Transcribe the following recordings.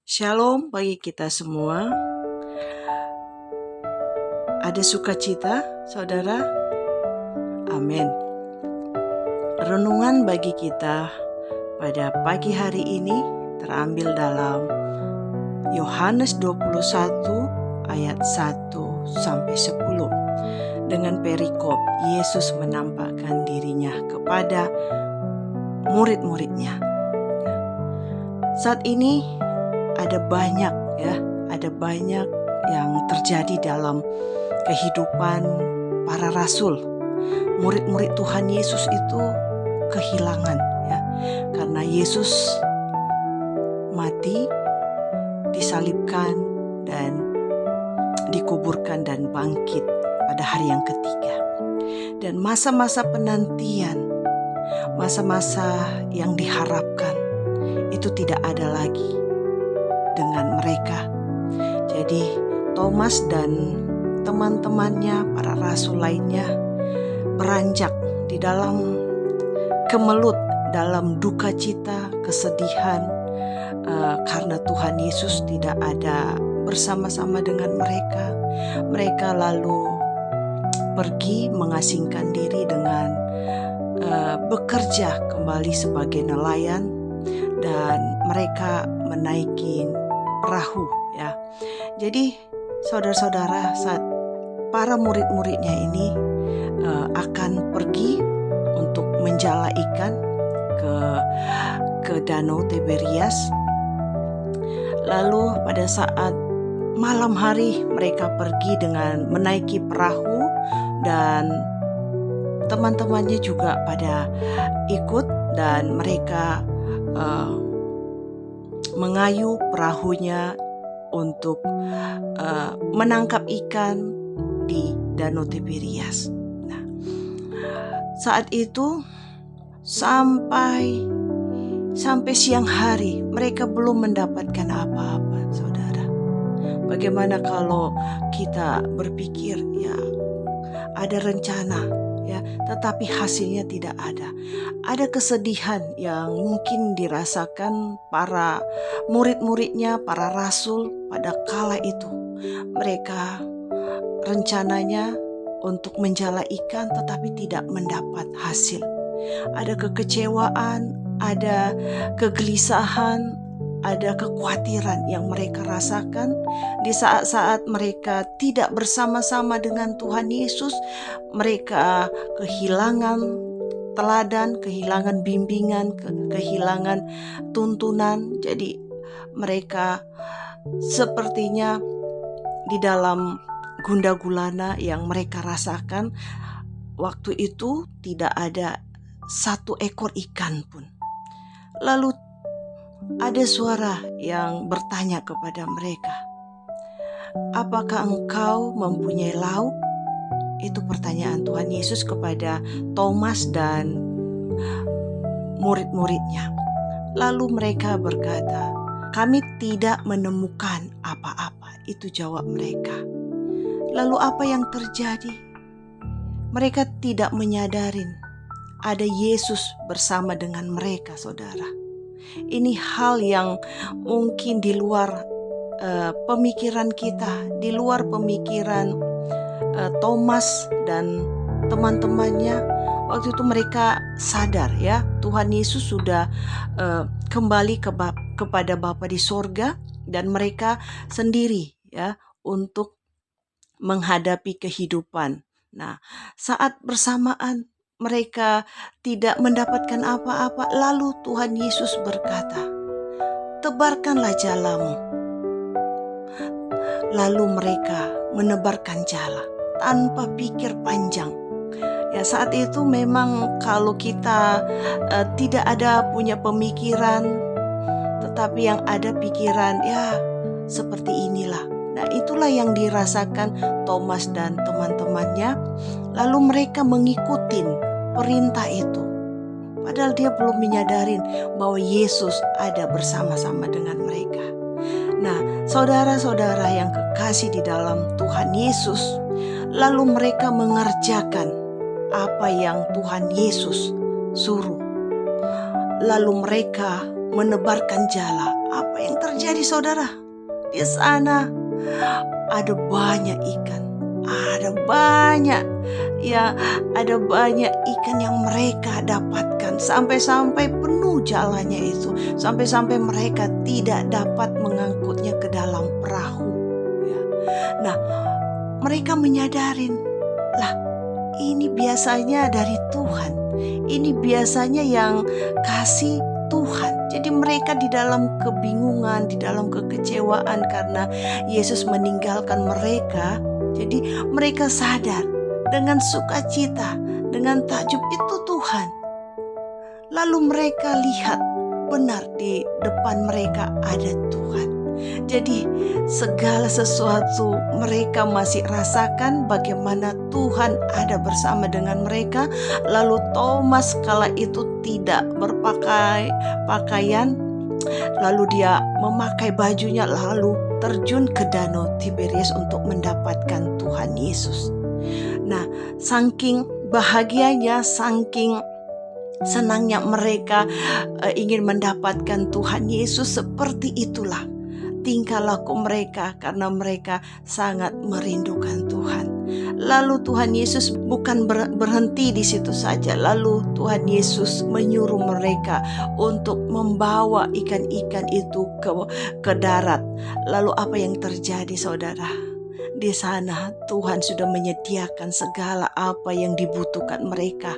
Shalom bagi kita semua. Ada sukacita, saudara? Amin. Renungan bagi kita pada pagi hari ini terambil dalam Yohanes 21 ayat 1 sampai 10. Dengan perikop Yesus menampakkan dirinya kepada murid-muridnya. Saat ini ada banyak yang terjadi dalam kehidupan para rasul. Murid-murid Tuhan Yesus itu kehilangan karena Yesus mati, disalibkan dan dikuburkan dan bangkit pada hari yang ketiga. Dan masa-masa penantian, masa-masa yang diharapkan itu tidak ada lagi dengan mereka. Jadi Thomas dan teman-temannya, para rasul lainnya, beranjak di dalam kemelut, dalam duka cita, kesedihan, karena Tuhan Yesus tidak ada bersama-sama dengan mereka. Mereka lalu pergi mengasingkan diri dengan bekerja kembali sebagai nelayan, dan mereka menaikin perahu Jadi saudara-saudara, saat para murid-muridnya ini akan pergi untuk menjala ikan ke danau Tiberias. Lalu pada saat malam hari mereka pergi dengan menaiki perahu, dan teman-temannya juga pada ikut, dan mereka mengayuh perahunya untuk menangkap ikan di danau Tiberias. Nah, saat itu sampai siang hari mereka belum mendapatkan apa-apa, saudara. Bagaimana kalau kita berpikir ada rencana tetapi hasilnya tidak ada. Ada kesedihan yang mungkin dirasakan para murid-muridnya, para rasul pada kala itu. Mereka rencananya untuk menjala ikan tetapi tidak mendapat hasil. Ada kekecewaan, ada kegelisahan, ada kekhawatiran yang mereka rasakan di saat-saat mereka tidak bersama-sama dengan Tuhan Yesus. Mereka kehilangan teladan, kehilangan bimbingan, kehilangan tuntunan. Jadi mereka sepertinya di dalam gundah gulana yang mereka rasakan. Waktu itu tidak ada satu ekor ikan pun. Lalu ada suara yang bertanya kepada mereka, "Apakah engkau mempunyai lauk?" Itu pertanyaan Tuhan Yesus kepada Thomas dan murid-muridnya. Lalu mereka berkata, "Kami tidak menemukan apa-apa." Itu jawab mereka. Lalu apa yang terjadi? Mereka tidak menyadarin ada Yesus bersama dengan mereka, saudara. Ini hal yang mungkin di luar pemikiran kita, di luar pemikiran Thomas dan teman-temannya. Waktu itu mereka sadar Tuhan Yesus sudah kembali kepada Bapa di sorga, dan mereka sendiri untuk menghadapi kehidupan. Nah, saat bersamaan mereka tidak mendapatkan apa-apa, lalu Tuhan Yesus berkata, "Tebarkanlah jalamu." Lalu mereka menebarkan jala tanpa pikir panjang. Saat itu memang kalau kita tidak ada punya pemikiran, tetapi yang ada pikiran seperti inilah. Nah, itulah yang dirasakan Thomas dan teman-temannya. Lalu mereka mengikuti perintah itu, padahal dia belum menyadarin bahwa Yesus ada bersama-sama dengan mereka. Nah, saudara-saudara yang kekasih di dalam Tuhan Yesus, lalu mereka mengerjakan apa yang Tuhan Yesus suruh. Lalu mereka menebarkan jala. Apa yang terjadi saudara? Di sana ada banyak ikan. Ada banyak ikan yang mereka dapatkan. Sampai-sampai penuh jalannya itu. Sampai-sampai mereka tidak dapat mengangkutnya ke dalam perahu. Ya. Nah, mereka menyadarin, lah ini biasanya dari Tuhan. Ini biasanya yang kasih Tuhan. Jadi mereka di dalam kebingungan, di dalam kekecewaan karena Yesus meninggalkan mereka. Jadi mereka sadar dengan sukacita, dengan takjub itu Tuhan. Lalu mereka lihat benar di depan mereka ada Tuhan. Jadi segala sesuatu mereka masih rasakan bagaimana Tuhan ada bersama dengan mereka. Lalu Thomas kala itu tidak berpakaian, lalu dia memakai bajunya lalu terjun ke danau Tiberias untuk mendapatkan Tuhan Yesus. Nah, saking bahagianya, saking senangnya mereka ingin mendapatkan Tuhan Yesus, seperti itulah tingkah laku mereka karena mereka sangat merindukan Tuhan. Lalu Tuhan Yesus bukan berhenti di situ saja. Lalu Tuhan Yesus menyuruh mereka untuk membawa ikan-ikan itu ke darat. Lalu apa yang terjadi saudara? Di sana Tuhan sudah menyediakan segala apa yang dibutuhkan mereka.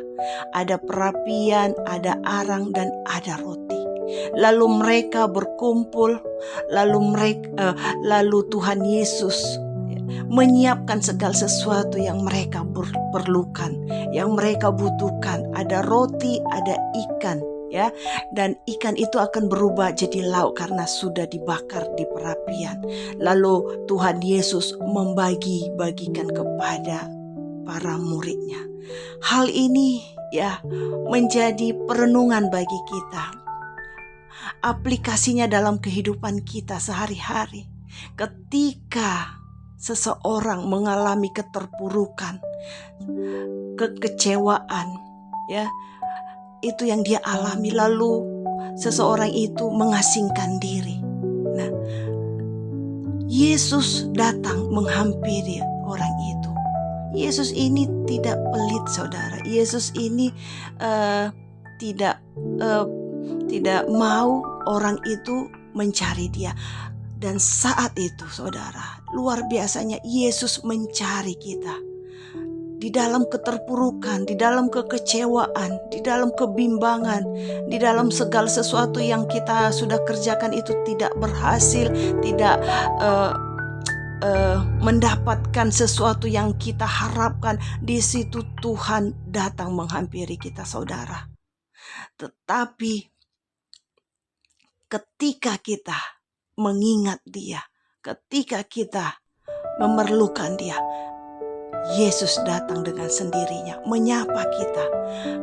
Ada perapian, ada arang, dan ada roti. Lalu mereka berkumpul, lalu Tuhan Yesus menyiapkan segala sesuatu yang mereka perlukan, yang mereka butuhkan. Ada roti, ada ikan, ya, dan ikan itu akan berubah jadi lauk karena sudah dibakar di perapian. Lalu Tuhan Yesus membagi-bagikan kepada para muridnya. Hal ini ya menjadi perenungan bagi kita. Aplikasinya dalam kehidupan kita sehari-hari. Ketika seseorang mengalami keterpurukan, kekecewaan, ya, itu yang dia alami, lalu seseorang itu mengasingkan diri. Nah, Yesus datang menghampiri orang itu. Yesus ini tidak pelit, saudara. Yesus ini tidak mau orang itu mencari dia. Dan saat itu saudara, luar biasanya Yesus mencari kita. Di dalam keterpurukan, di dalam kekecewaan, di dalam kebimbangan, di dalam segala sesuatu yang kita sudah kerjakan itu tidak berhasil, tidak mendapatkan sesuatu yang kita harapkan. Di situ Tuhan datang menghampiri kita saudara. Tetapi ketika kita mengingat Dia, ketika kita memerlukan Dia, Yesus datang dengan sendirinya menyapa kita.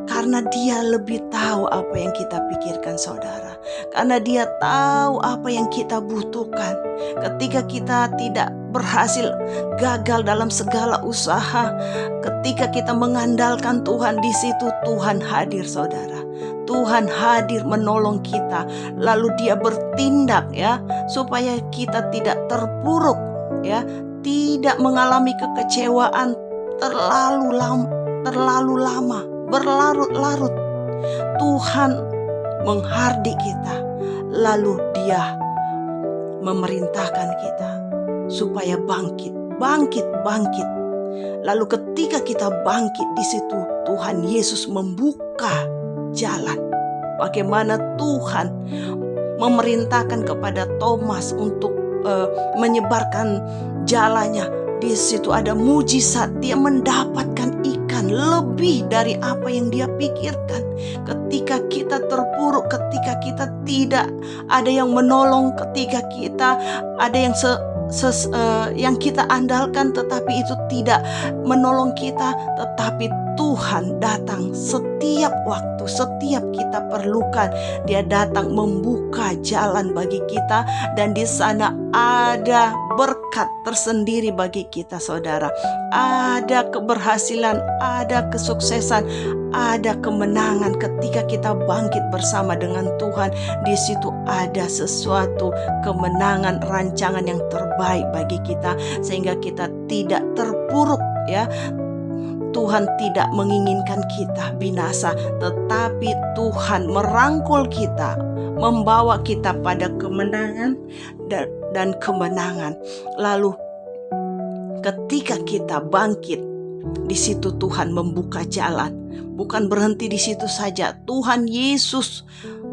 Karena Dia lebih tahu apa yang kita pikirkan saudara. Karena Dia tahu apa yang kita butuhkan. Ketika kita tidak berhasil, gagal dalam segala usaha, ketika kita mengandalkan Tuhan, di situ Tuhan hadir saudara. Tuhan hadir menolong kita. Lalu Dia bertindak ya, supaya kita tidak terpuruk ya, tidak mengalami kekecewaan terlalu lama, berlarut-larut. Tuhan menghardik kita, lalu Dia memerintahkan kita supaya bangkit. Lalu ketika kita bangkit, di situ Tuhan Yesus membuka jalan. Bagaimana Tuhan memerintahkan kepada Thomas untuk menyebarkan jalannya. Di situ ada mujizat. Dia mendapatkan ikan lebih dari apa yang dia pikirkan. Ketika kita terpuruk, ketika kita tidak ada yang menolong, ketika kita ada yang kita andalkan tetapi itu tidak menolong kita, tetapi Tuhan datang setiap waktu, setiap kita perlukan. Dia datang membuka jalan bagi kita, dan di sana ada berkat tersendiri bagi kita, saudara. Ada keberhasilan, ada kesuksesan, ada kemenangan ketika kita bangkit bersama dengan Tuhan. Di situ ada sesuatu kemenangan, rancangan yang terbaik bagi kita, sehingga kita tidak terpuruk, ya. Tuhan tidak menginginkan kita binasa, tetapi Tuhan merangkul kita, membawa kita pada kemenangan dan kemenangan. Lalu ketika kita bangkit, di situ Tuhan membuka jalan. Bukan berhenti di situ saja. Tuhan Yesus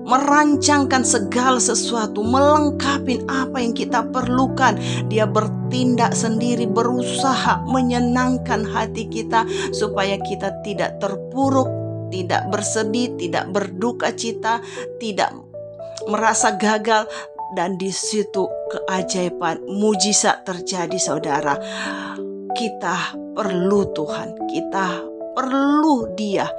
merancangkan segala sesuatu, melengkapi apa yang kita perlukan. Dia bertindak sendiri, berusaha menyenangkan hati kita supaya kita tidak terpuruk, tidak bersedih, tidak berduka cita, tidak merasa gagal. Dan di situ keajaiban, mujizat terjadi, saudara. Kita perlu Tuhan, kita perlu Dia.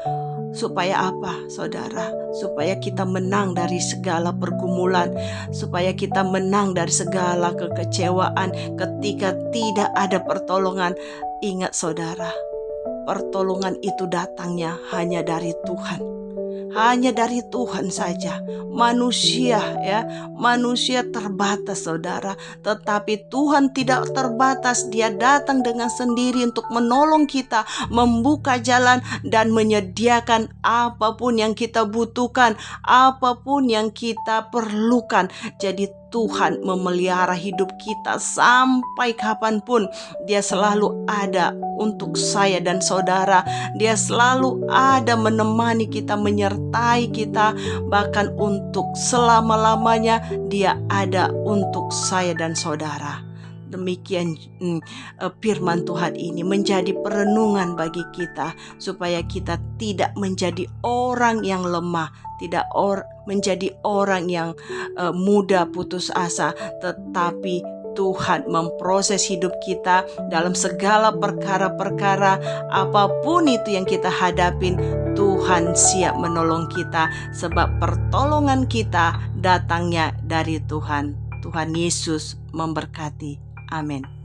Supaya apa, saudara? Supaya kita menang dari segala pergumulan, supaya kita menang dari segala kekecewaan ketika tidak ada pertolongan. Ingat, saudara, pertolongan itu datangnya hanya dari Tuhan. Hanya dari Tuhan saja. Manusia, ya, manusia terbatas, saudara. Tetapi Tuhan tidak terbatas. Dia datang dengan sendiri untuk menolong kita, membuka jalan dan menyediakan apapun yang kita butuhkan, apapun yang kita perlukan. Jadi Tuhan memelihara hidup kita sampai kapanpun. Dia selalu ada untuk saya dan saudara. Dia selalu ada menemani kita, menyertai kita. Bahkan untuk selama-lamanya Dia ada untuk saya dan saudara. Demikian firman Tuhan ini menjadi perenungan bagi kita, supaya kita tidak menjadi orang yang lemah, tidak menjadi orang yang mudah putus asa, tetapi Tuhan memproses hidup kita dalam segala perkara-perkara. Apapun itu yang kita hadapin, Tuhan siap menolong kita, sebab pertolongan kita datangnya dari Tuhan. Tuhan Yesus memberkati. Amin.